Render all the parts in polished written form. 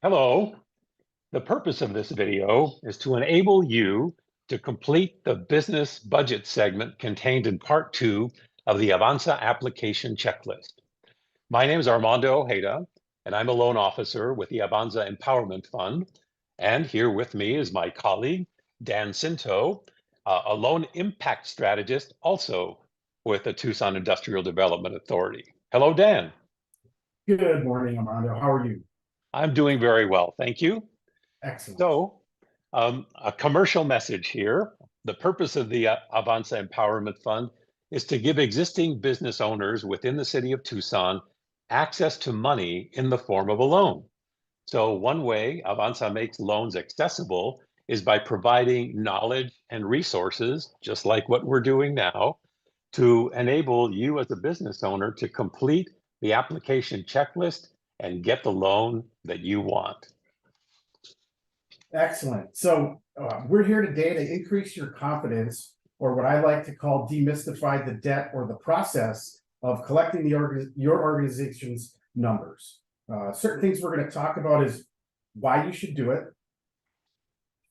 Hello. The purpose of this video is to enable you to complete the business budget segment contained in part 2 of the AVANZA application checklist. My name is Armando Ojeda, and I'm a loan officer with the AVANZA Empowerment Fund. And here with me is my colleague, Dan Cinto, a loan impact strategist also with the Tucson Industrial Development Authority. Hello, Dan. Good morning, Armando. How are you? I'm doing very well, thank you. Excellent. So, a commercial message here. The purpose of the AVANZA Empowerment Fund is to give existing business owners within the city of Tucson access to money in the form of a loan. So one way AVANZA makes loans accessible is by providing knowledge and resources, just like what we're doing now, to enable you as a business owner to complete the application checklist and get the loan that you want. Excellent. So we're here today to increase your confidence, or what I like to call demystify the debt or the process of collecting your organization's numbers. Certain things we're going to talk about is why you should do it,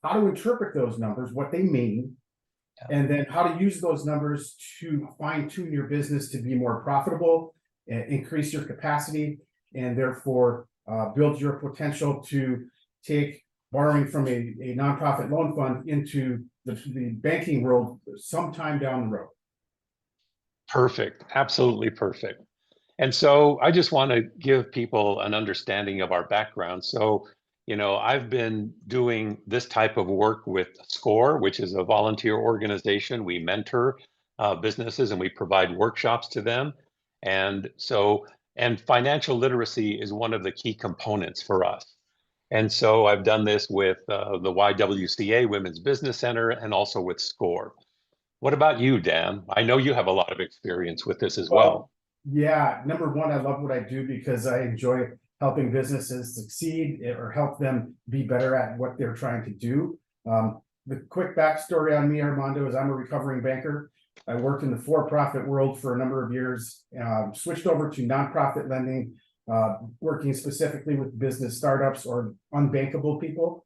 how to interpret those numbers, what they mean, and then how to use those numbers to fine-tune your business to be more profitable, increase your capacity, and therefore build your potential to take borrowing from a nonprofit loan fund into the banking world sometime down the road. Perfect. Absolutely perfect. And so I just want to give people an understanding of our background. So, I've been doing this type of work with SCORE, which is a volunteer organization. We mentor businesses and we provide workshops to them. And financial literacy is one of the key components for us. And so I've done this with the YWCA Women's Business Center and also with SCORE. What about you, Dan? I know you have a lot of experience with this as well. Yeah, number one, I love what I do because I enjoy helping businesses succeed or help them be better at what they're trying to do. The quick backstory on me, Armando, is I'm a recovering banker. I worked in the for-profit world for a number of years, switched over to nonprofit lending, working specifically with business startups or unbankable people,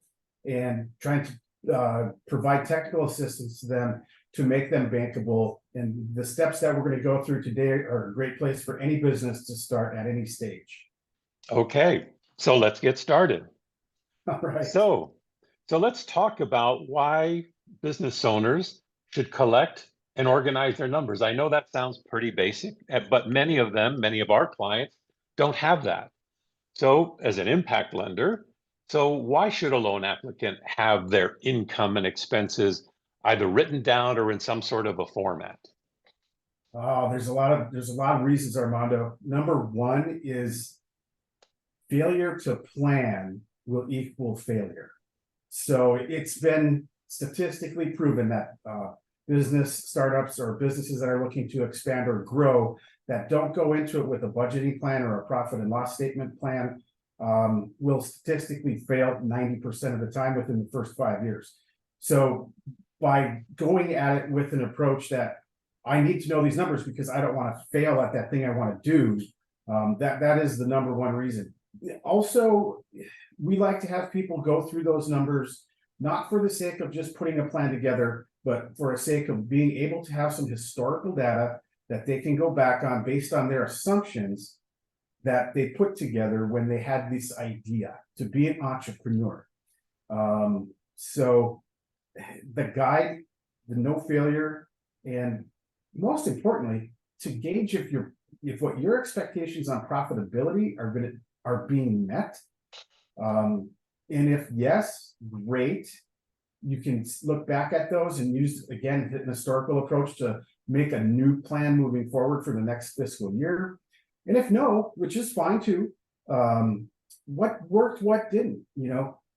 and trying to provide technical assistance to them to make them bankable. And the steps that we're going to go through today are a great place for any business to start at any stage. Okay, so let's get started. All right. So let's talk about why business owners should collect and organize their numbers. I know that sounds pretty basic, but many of our clients don't have that. So as an impact lender, so why should a loan applicant have their income and expenses either written down or in some sort of a format? Oh, there's a lot of reasons, Armando. Number one is failure to plan will equal failure. So it's been statistically proven that business startups or businesses that are looking to expand or grow that don't go into it with a budgeting plan or a profit and loss statement plan will statistically fail 90% of the time within the first 5 years. So by going at it with an approach that I need to know these numbers because I don't want to fail at that thing I want to do, that is the number one reason. Also, we like to have people go through those numbers, not for the sake of just putting a plan together, but for the sake of being able to have some historical data that they can go back on based on their assumptions that they put together when they had this idea to be an entrepreneur. So the guide, the no failure, and most importantly, to gauge if what your expectations on profitability are being met. And if yes, great. You can look back at those and use, again, an historical approach to make a new plan moving forward for the next fiscal year. And if no, which is fine too, what worked, what didn't?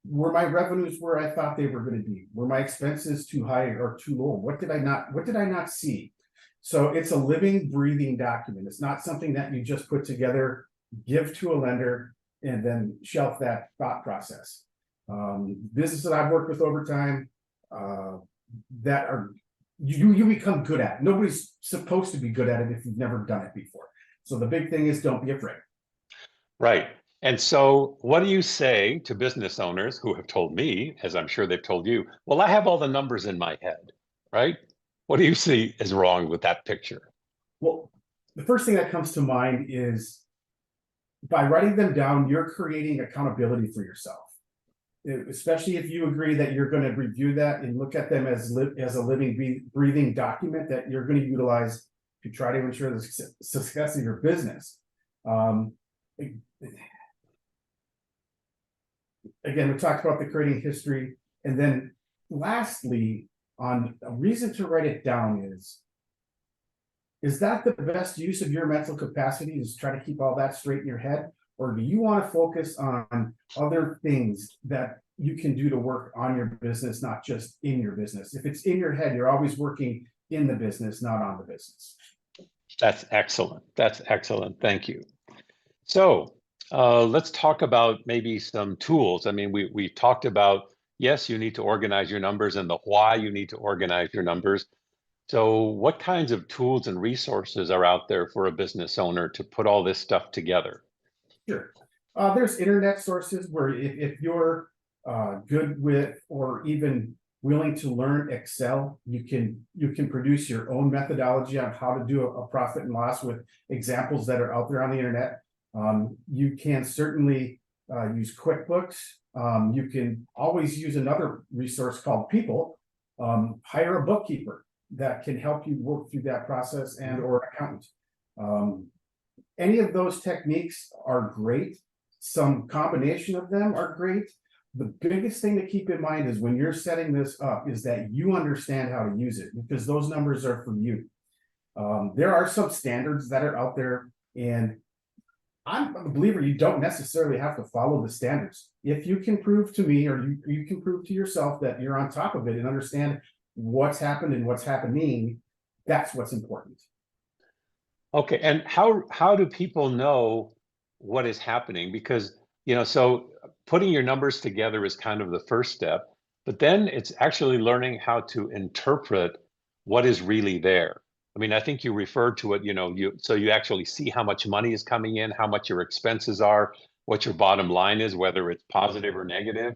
Were my revenues where I thought they were going to be? Were my expenses too high or too low? What did I not see? So it's a living, breathing document. It's not something that you just put together, give to a lender, and then shelf that thought process. Businesses that I've worked with over time that are you become good at. Nobody's supposed to be good at it if you've never done it before. So the big thing is don't be afraid. Right. And so, what do you say to business owners who have told me, as I'm sure they've told you, well, I have all the numbers in my head, right? What do you see is wrong with that picture? Well, the first thing that comes to mind is by writing them down, you're creating accountability for yourself. Especially if you agree that you're going to review that and look at them as a living, breathing document that you're going to utilize to try to ensure the success of your business. Again, we talked about the creating history, and then lastly, on a reason to write it down is that the best use of your mental capacity is try to keep all that straight in your head? Or do you want to focus on other things that you can do to work on your business, not just in your business? If it's in your head, you're always working in the business, not on the business. That's excellent. That's excellent. Thank you. So let's talk about maybe some tools. I mean, we talked about, yes, you need to organize your numbers and the why you need to organize your numbers. So what kinds of tools and resources are out there for a business owner to put all this stuff together? Sure. There's internet sources where if you're good with or even willing to learn Excel, you can produce your own methodology on how to do a profit and loss with examples that are out there on the internet. You can certainly use QuickBooks. You can always use another resource called People. Hire a bookkeeper that can help you work through that process, and or accountant. Any of those techniques are great. Some combination of them are great. The biggest thing to keep in mind is when you're setting this up is that you understand how to use it, because those numbers are for you. There are some standards that are out there, and I'm a believer you don't necessarily have to follow the standards. If you can prove to me, or you can prove to yourself that you're on top of it and understand what's happened and what's happening, that's what's important. Okay, and how do people know what is happening? Because, so putting your numbers together is kind of the first step, but then it's actually learning how to interpret what is really there. I mean, I think you referred to it, so you actually see how much money is coming in, how much your expenses are, what your bottom line is, whether it's positive or negative.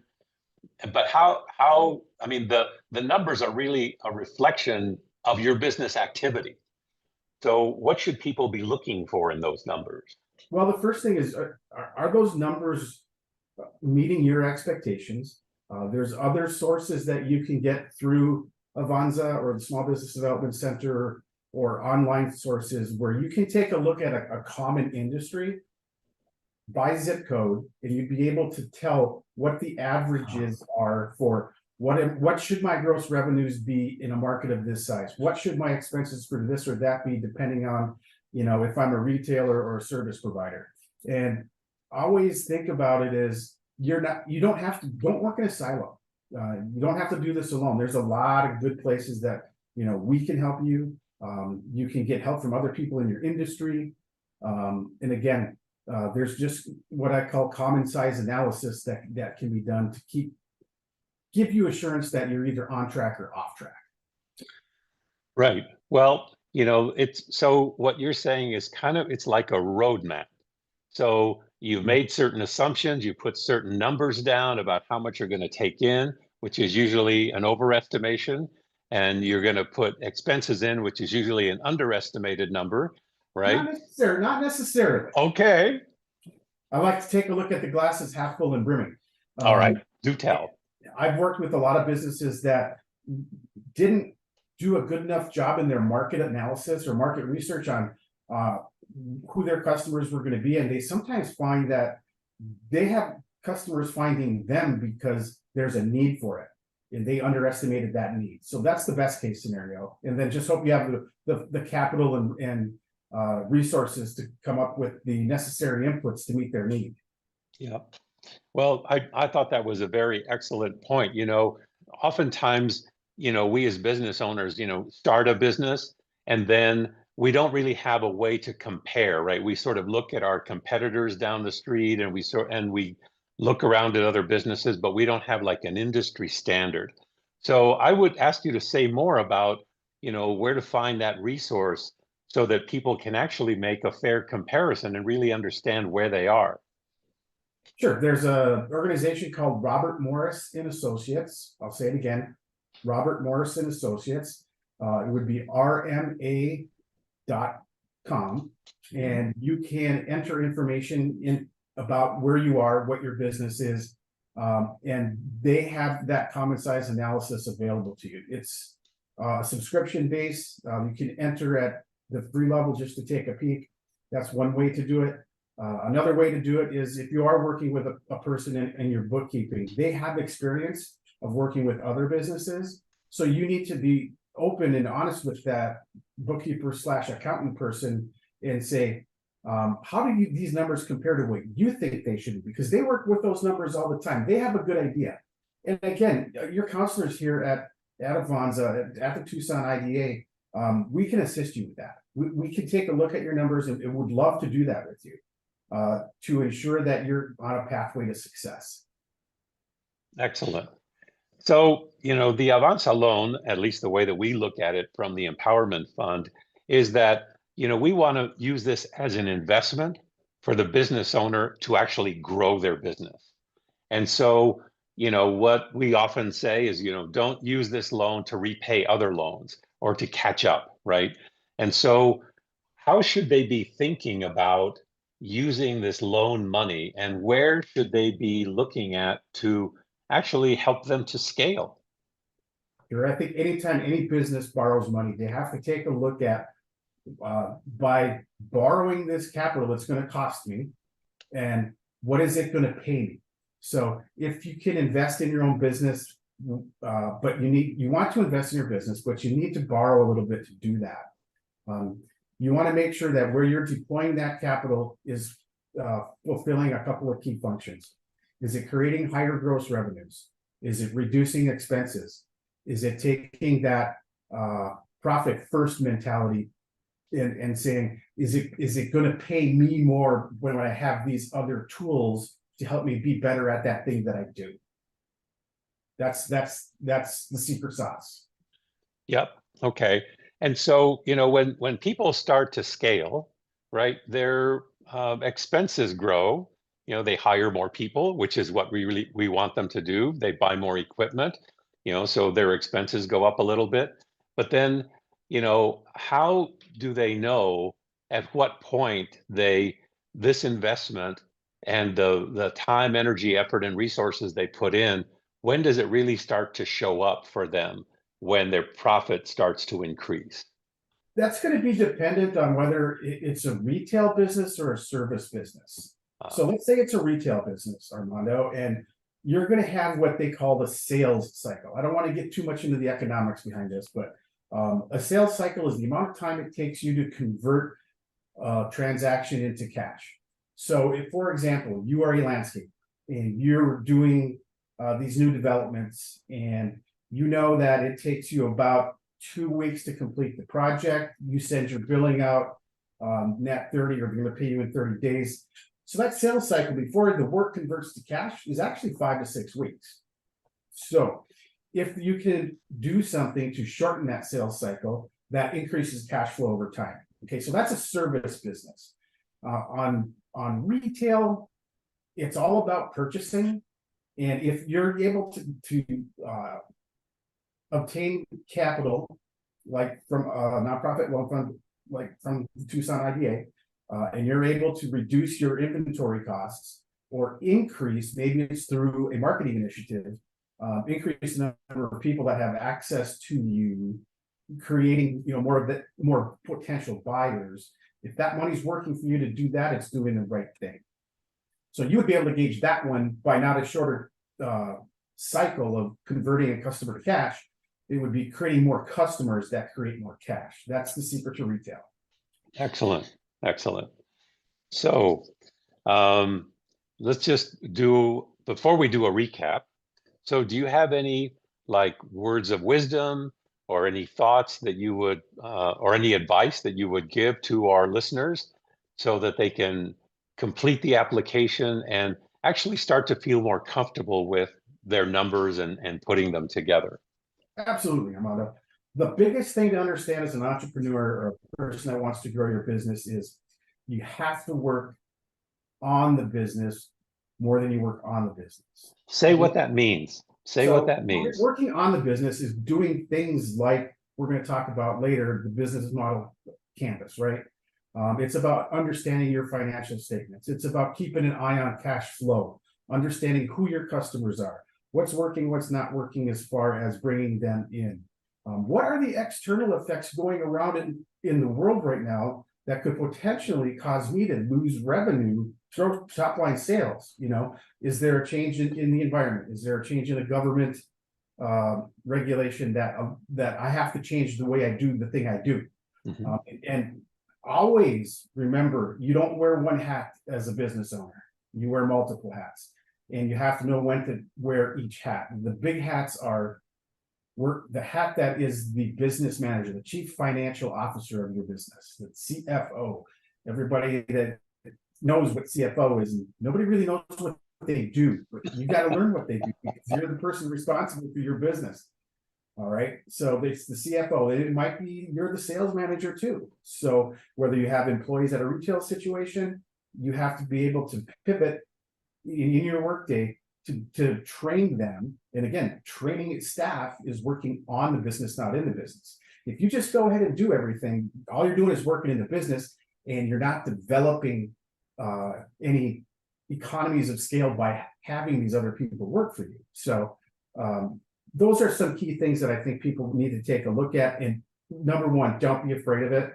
But I mean, the numbers are really a reflection of your business activity. So what should people be looking for in those numbers? Well, the first thing is, are those numbers meeting your expectations? There's other sources that you can get through AVANZA or the Small Business Development Center, or online sources where you can take a look at a common industry by zip code, and you'd be able to tell what the averages are for what should my gross revenues be in a market of this size? What should my expenses for this or that be, depending on, if I'm a retailer or a service provider? And always think about it as don't work in a silo. You don't have to do this alone. There's a lot of good places that, we can help you. You can get help from other people in your industry. And again, there's just what I call common size analysis that can be done to give you assurance that you're either on track or off track. Right. Well, it's so what you're saying is it's like a roadmap. So you've made certain assumptions, you put certain numbers down about how much you're going to take in, which is usually an overestimation, and you're going to put expenses in, which is usually an underestimated number, right? Not necessarily. Okay. I like to take a look at the glasses half full and brimming. All right. Do tell. I've worked with a lot of businesses that didn't do a good enough job in their market analysis or market research on who their customers were going to be. And they sometimes find that they have customers finding them because there's a need for it, and they underestimated that need. So that's the best case scenario. And then just hope you have the capital and resources to come up with the necessary inputs to meet their need. Yeah. Well, I thought that was a very excellent point. Oftentimes, we as business owners, start a business, and then we don't really have a way to compare, right? We sort of look at our competitors down the street, and we look around at other businesses, but we don't have like an industry standard. So I would ask you to say more about, where to find that resource so that people can actually make a fair comparison and really understand where they are. Sure. There's a organization called Robert Morris and Associates. I'll say it again, Robert Morris and Associates. It would be rma.com, and you can enter information in about where you are, what your business is, and they have that common size analysis available to you. It's subscription based. You can enter at the free level just to take a peek. That's one way to do it. Another way to do it is if you are working with a person in your bookkeeping, they have experience of working with other businesses. So you need to be open and honest with that bookkeeper slash accountant person and say, how do these numbers compare to what you think they should be? Because they work with those numbers all the time. They have a good idea. And again, your counselors here at AVANZA, at the Tucson IDA, we can assist you with that. We can take a look at your numbers and would love to do that with you. To ensure that you're on a pathway to success. Excellent. So, the Avanza loan, at least the way that we look at it from the Empowerment Fund, is that, we want to use this as an investment for the business owner to actually grow their business. And so, what we often say is, don't use this loan to repay other loans or to catch up, right? And so, how should they be thinking about using this loan money, and where should they be looking at to actually help them to scale? Sure, I think anytime any business borrows money, they have to take a look at by borrowing this capital, it's going to cost me, and what is it going to pay me? So if you can invest in your own business, but you want to invest in your business, but you need to borrow a little bit to do that. You want to make sure that where you're deploying that capital is fulfilling a couple of key functions. Is it creating higher gross revenues? Is it reducing expenses? Is it taking that profit first mentality and saying, is it going to pay me more when I have these other tools to help me be better at that thing that I do? That's the secret sauce. Yep. Okay. And so, when people start to scale, right, their expenses grow. They hire more people, which is what we want them to do. They buy more equipment, so their expenses go up a little bit. But then, how do they know at what point this investment and the time, energy, effort, and resources they put in, when does it really start to show up for them? When their profit starts to increase? That's going to be dependent on whether it's a retail business or a service business. So let's say it's a retail business, Armando, and you're going to have what they call the sales cycle. I don't want to get too much into the economics behind this, but a sales cycle is the amount of time it takes you to convert a transaction into cash. So if, for example, you are a landscape and you're doing these new developments, and you know that it takes you about 2 weeks to complete the project, you send your billing out net 30, or they're going to pay you in 30 days. So that sales cycle before the work converts to cash is actually 5 to 6 weeks. So if you can do something to shorten that sales cycle, that increases cash flow over time. Okay, so that's a service business. On retail, it's all about purchasing. And if you're able to obtain capital, like from a nonprofit loan fund, like from Tucson IDA, and you're able to reduce your inventory costs or increase, maybe it's through a marketing initiative, increase the number of people that have access to you, creating more potential buyers. If that money's working for you to do that, it's doing the right thing. So you would be able to gauge that one by not a shorter cycle of converting a customer to cash. It would be creating more customers that create more cash. That's the secret to retail. Excellent. Excellent. So let's just before we do a recap. So do you have any words of wisdom or any thoughts that you would, or any advice that you would give to our listeners so that they can complete the application and actually start to feel more comfortable with their numbers and putting them together? Absolutely, Armando. The biggest thing to understand as an entrepreneur or a person that wants to grow your business is you have to work on the business more than you work on the business. Say what that means. Say what So that means. working on the business is doing things like we're going to talk about later, the business model canvas, right? It's about understanding your financial statements. It's about keeping an eye on cash flow, understanding who your customers are, what's working, what's not working as far as bringing them in. What are the external effects going around in the world right now that could potentially cause me to lose revenue, top line sales? You know, is there a change in the environment? Is there a change in the government regulation that I have to change the way I do the thing I do? Mhm. And always remember, you don't wear one hat as a business owner. You wear multiple hats, and you have to know when to wear each hat. The big hats are the hat that is the business manager, the chief financial officer of your business, the CFO. Everybody that knows what CFO is, and nobody really knows what they do. But you got to learn what they do because you're the person responsible for your business. All right. So it's the CFO. It might be you're the sales manager too. So whether you have employees at a retail situation, you have to be able to pivot in your workday to train them. And again, training staff is working on the business, not in the business. If you just go ahead and do everything, all you're doing is working in the business, and you're not developing any economies of scale by having these other people work for you. So those are some key things that I think people need to take a look at. And number one, don't be afraid of it,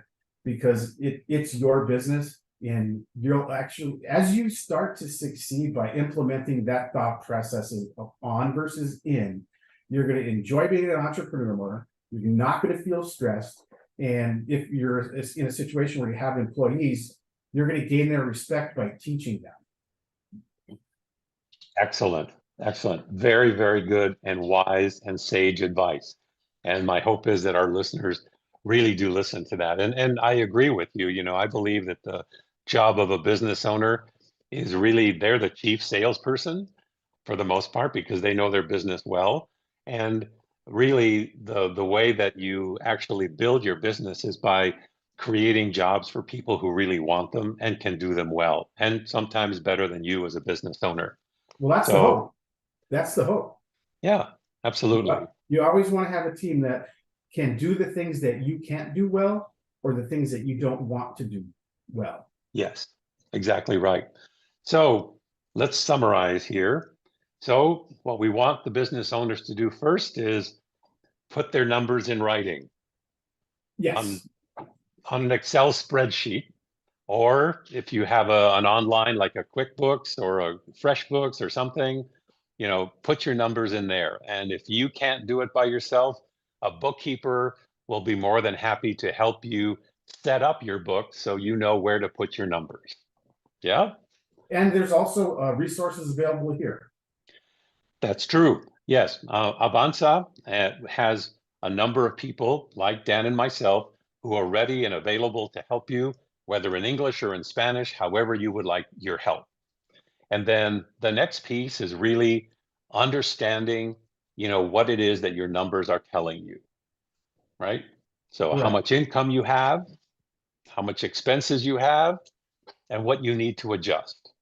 because it's your business. And you'll actually, as you start to succeed by implementing that thought process of on versus in, you're going to enjoy being an entrepreneur more. You're not going to feel stressed. And if you're in a situation where you have employees, you're going to gain their respect by teaching them. Excellent. Excellent. Very, very good and wise and sage advice. And my hope is that our listeners really do listen to that. And I agree with you. You know, I believe that the job of a business owner is really they're the chief salesperson for the most part because they know their business well. And really the way that you actually build your business is by creating jobs for people who really want them and can do them well, and sometimes better than you as a business owner. Well, that's the So hope. That's the hope. yeah, absolutely. You always want to have a team that can do the things that you can't do well, or the things that you don't want to do well. Yes, exactly right. So let's summarize here. So what we want the business owners to do first is put their numbers in writing on, Yes. on an Excel spreadsheet, or if you have an online like a QuickBooks or a FreshBooks or something, you know, put your numbers in there. And if you can't do it by yourself, a bookkeeper will be more than happy to help you set up your book so you know where to put your numbers. Yeah, And there's also resources available here. that's true. Yes, AVANZA has a number of people like Dan and myself who are ready and available to help you, whether in English or in Spanish, however you would like your help. And then the next piece is really understanding, you know, what it is that your numbers are telling you, right? So how Correct. much income you have, how much expenses you have, and what you need to adjust.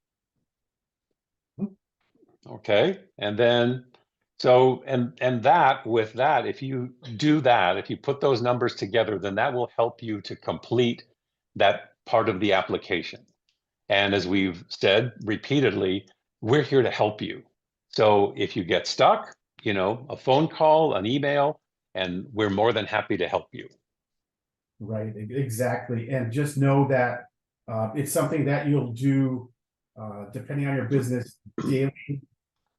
Okay. And then so and that with that, if you do that, if you put those numbers together, then that will help you to complete that part of the application. And as we've said repeatedly, we're here to help you. So if you get stuck, you know, a phone call, an email, and we're more than happy to help you. Right. Exactly. And just know that it's something that you'll do depending on your business daily,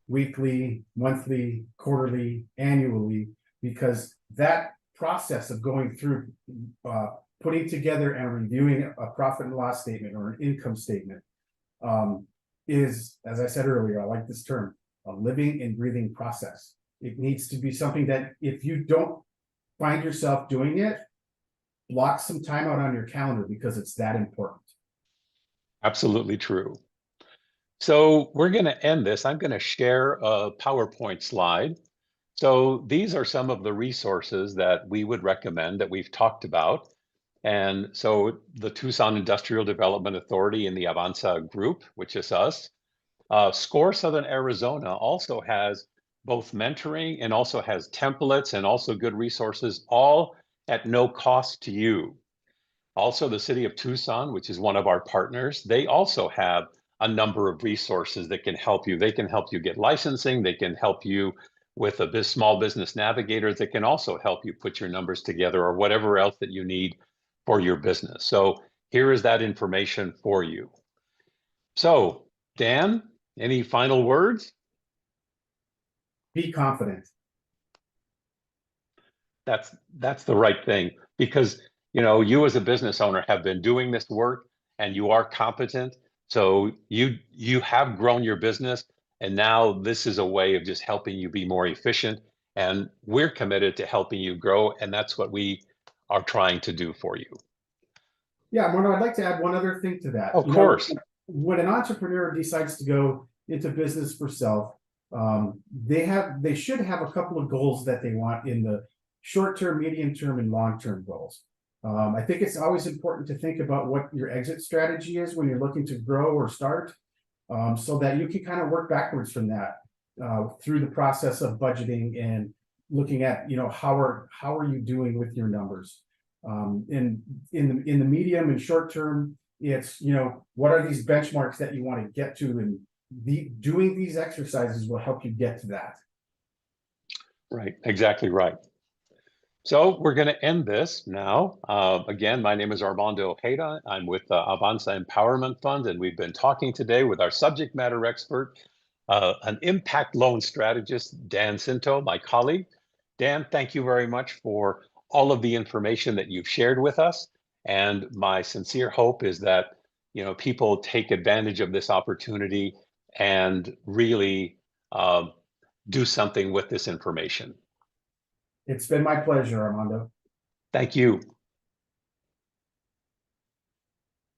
weekly, monthly, quarterly, annually, because that process of going through putting together and reviewing a profit and loss statement or an income statement is, as I said earlier, I like this term, a living and breathing process. It needs to be something that if you don't find yourself doing it, block some time out on your calendar because it's that important. Absolutely true. So we're going to end this. I'm going to share a PowerPoint slide. So these are some of the resources that we would recommend that we've talked about. And so the Tucson Industrial Development Authority and the Avanza Group, which is us, SCORE Southern Arizona also has both mentoring and also has templates and also good resources, all at no cost to you. Also, the city of Tucson, which is one of our partners, they also have a number of resources that can help you. They can help you get licensing. They can help you with a small business navigator that can also help you put your numbers together or whatever else that you need for your business. So here is that information for you. So, Dan, any final words? Be confident. That's the right thing, because you as a business owner have been doing this work and you are competent. So you have grown your business, and now this is a way of just helping you be more efficient. And we're committed to helping you grow, and that's what we are trying to do for you. Yeah, Marno, I'd like to add one other thing to that. Of course. When an entrepreneur decides to go into business for self, they should have a couple of goals that they want in the short term, medium term, and long term goals. I think it's always important to think about what your exit strategy is when you're looking to grow or start, so that you can kind of work backwards from that through the process of budgeting and looking at how are you doing with your numbers. In the medium and short term, it's what are these benchmarks that you want to get to, and doing these exercises will help you get to that. Right, exactly right. So we're going to end this now. Again, my name is Armando Ojeda. I'm with the AVANZA Empowerment Fund, and we've been talking today with our subject matter expert, an impact loan strategist, Dan Cinto, my colleague. Dan, thank you very much for all of the information that you've shared with us. And my sincere hope is that people take advantage of this opportunity and really do something with this information. It's been my pleasure, Armando. Thank you.